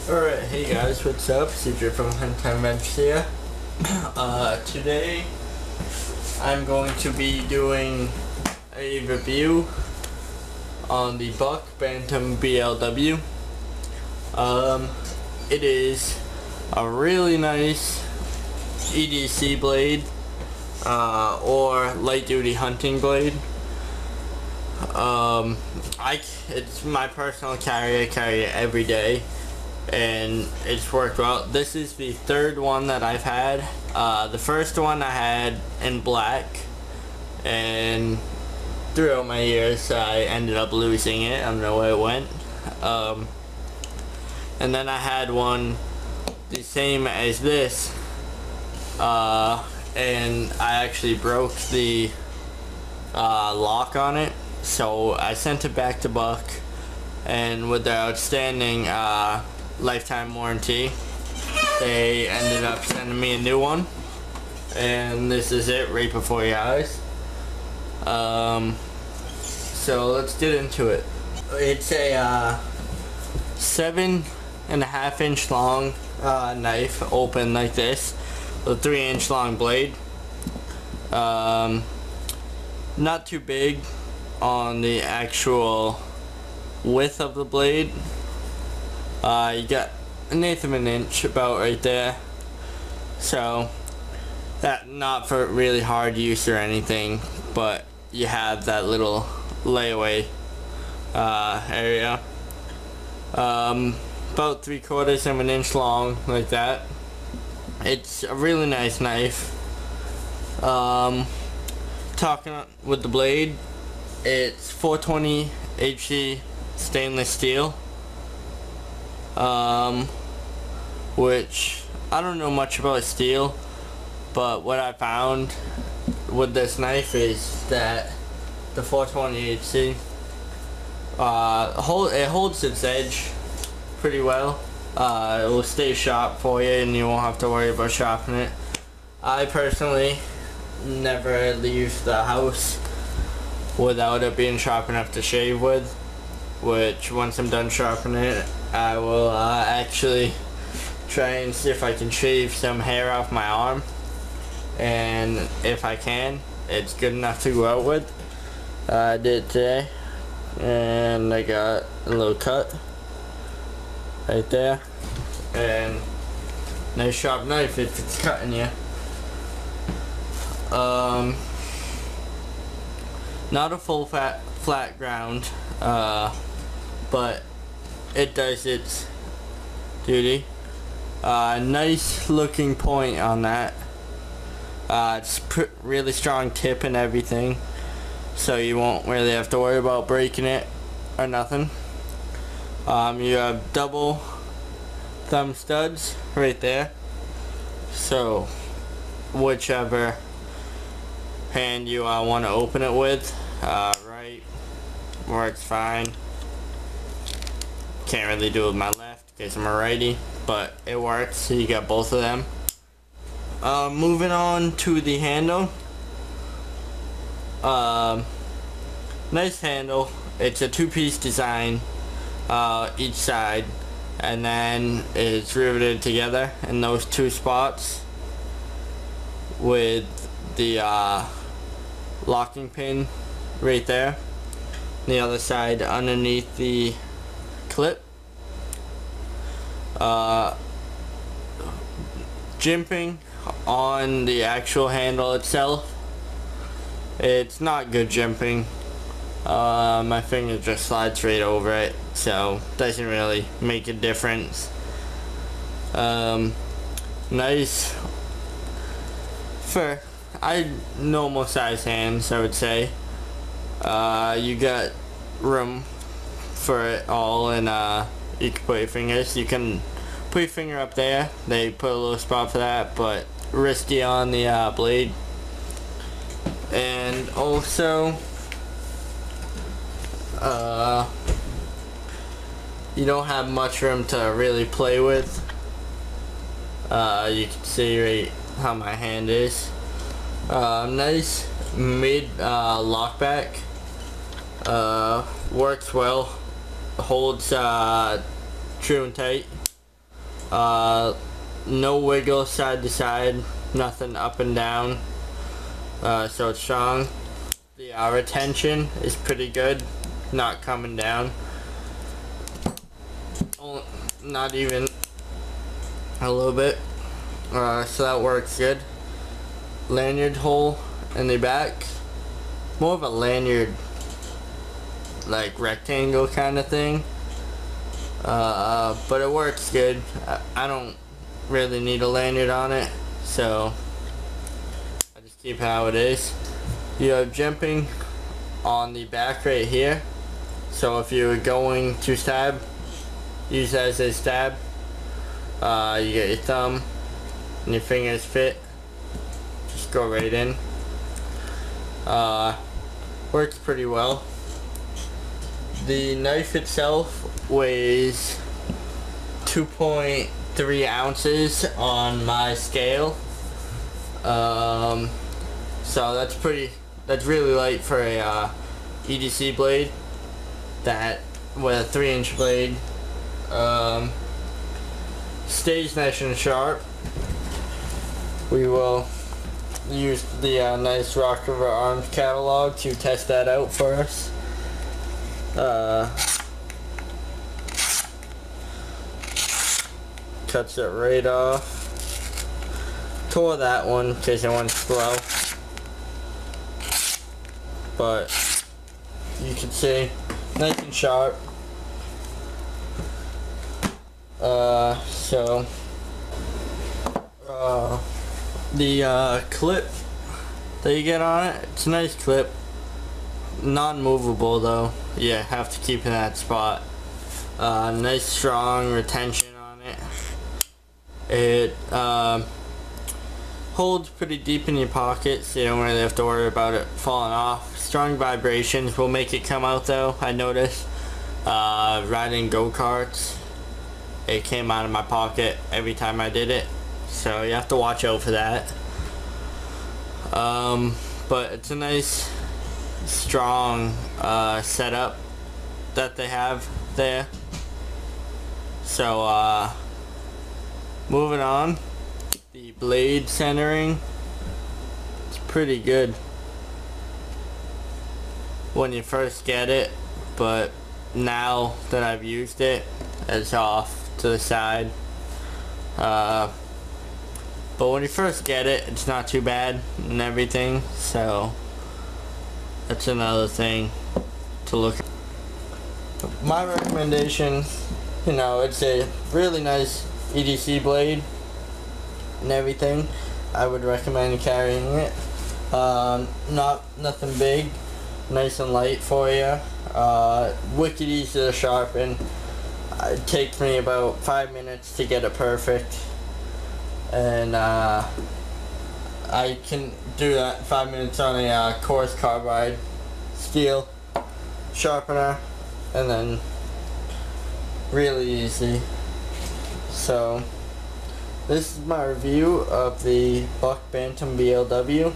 Alright, hey guys, what's up? CJ from Hunt Bench here. Today I'm going to be doing a review on the Buck Bantam BLW. It is a really nice EDC blade, or light duty hunting blade. It's my personal carry. I carry it every day, and it's worked well. This is the third one that I've had. The first one I had in black, and throughout my years I ended up losing it. I don't know where it went. And then I had one the same as this, and I actually broke the lock on it, so I sent it back to Buck, and with their outstanding lifetime warranty, they ended up sending me a new one, and this is it right before your eyes. So let's get into it. It's a 7.5 inch long knife, open like this, with a 3 inch long blade. Not too big on the actual width of the blade. You got 1/8 of an inch about right there, so that not for really hard use or anything, but you have that little layaway area. About 3/4 of an inch long, like that. It's a really nice knife. Talking with the blade, it's 420 HC stainless steel, which I don't know much about steel, but what I found with this knife is that the 420 HC it holds its edge pretty well. It will stay sharp for you, and you won't have to worry about sharpening it. I personally never leave the house without it being sharp enough to shave with, which once I'm done sharpening it, I will actually try and see if I can shave some hair off my arm, and if I can, it's good enough to go out with. I did today, and I got a little cut right there, and nice sharp knife if it's cutting you. Not a full flat ground, but it does its duty. Nice looking point on that. It's really strong tip and everything, so you won't really have to worry about breaking it or nothing. You have double thumb studs right there, so whichever hand you want to open it with, right works fine. Can't really do it with my left because I'm a righty, but it works. So you got both of them. Moving on to the handle. Nice handle. It's a two-piece design, each side, and then it's riveted together in those two spots with the locking pin right there. The other side underneath the clip. Jimping on the actual handle itself, it's not good jimping. My finger just slides right over it, so doesn't really make a difference. Nice for normal size hands, I would say. You got room for it all, and you can put your fingers. You can put your finger up there. They put a little spot for that, but risky on the blade. And also, you don't have much room to really play with. You can see right how my hand is. Nice mid lockback. Works well. Holds true and tight. No wiggle side to side, nothing up and down, so it's strong. The retention is pretty good, not coming down, not even a little bit, so that works good. Lanyard hole in the back, more of a lanyard like rectangle kind of thing, but it works good. I don't really need a lanyard on it, so I just keep how it is. You have jemping on the back right here, so if you're going to stab, use that as a stab. You get your thumb and your fingers fit, just go right in. Works pretty well. The knife itself weighs 2.3 ounces on my scale, so that's really light for a EDC blade that with a 3-inch blade. Stays nice and sharp. We will use the nice Rock River Arms catalog to test that out for us. Cuts it right off. Tore that one because it went slow, but you can see nice and sharp. The clip that you get on it, it's a nice clip, non-movable though. You have to keep in that spot. Nice strong retention on it. It holds pretty deep in your pocket, so you don't really have to worry about it falling off. Strong vibrations will make it come out though, I noticed. Riding go-karts, it came out of my pocket every time I did it, so you have to watch out for that. But it's a nice strong setup that they have there. So moving on, the blade centering, it's pretty good when you first get it, but now that I've used it, it's off to the side. But when you first get it, it's not too bad and everything, so that's another thing to look at. My recommendation, you know, it's a really nice EDC blade and everything. I would recommend carrying it. Nothing big, nice and light for you. Wicked easy to sharpen. It takes me about 5 minutes to get it perfect, and I can do that in 5 minutes on a coarse carbide steel sharpener, and then really easy. So this is my review of the Buck Bantam BLW,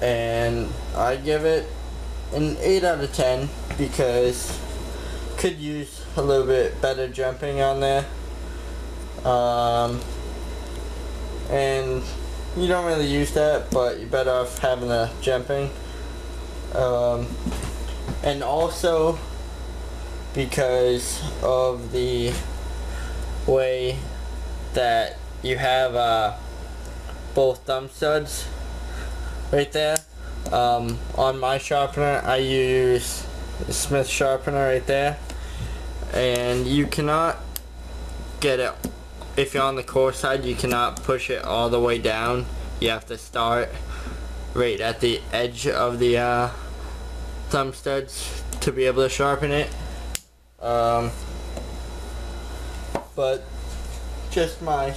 and I give it an 8 out of 10 because could use a little bit better jemping on there, and you don't really use that, but you're better off having the jemping, and also because of the way that you have both thumb studs right there. On my sharpener, I use the Smith sharpener right there, and you cannot get it, if you're on the coarse side, you cannot push it all the way down. You have to start right at the edge of the thumb studs to be able to sharpen it. But just my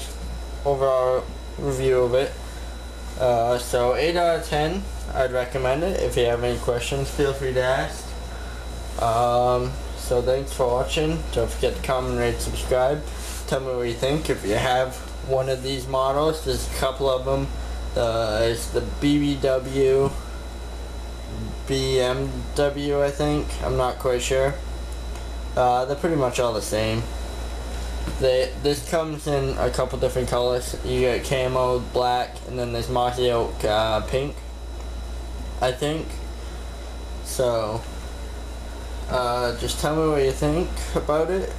overall review of it. So 8 out of 10, I'd recommend it. If you have any questions, feel free to ask. So thanks for watching. Don't forget to comment, rate, subscribe. Tell me what you think. If you have one of these models, there's a couple of them. It's the BBW, BMW, I think. I'm not quite sure. They're pretty much all the same. This comes in a couple different colors. You get camo, black, and then there's mossy oak pink, I think. So, just tell me what you think about it.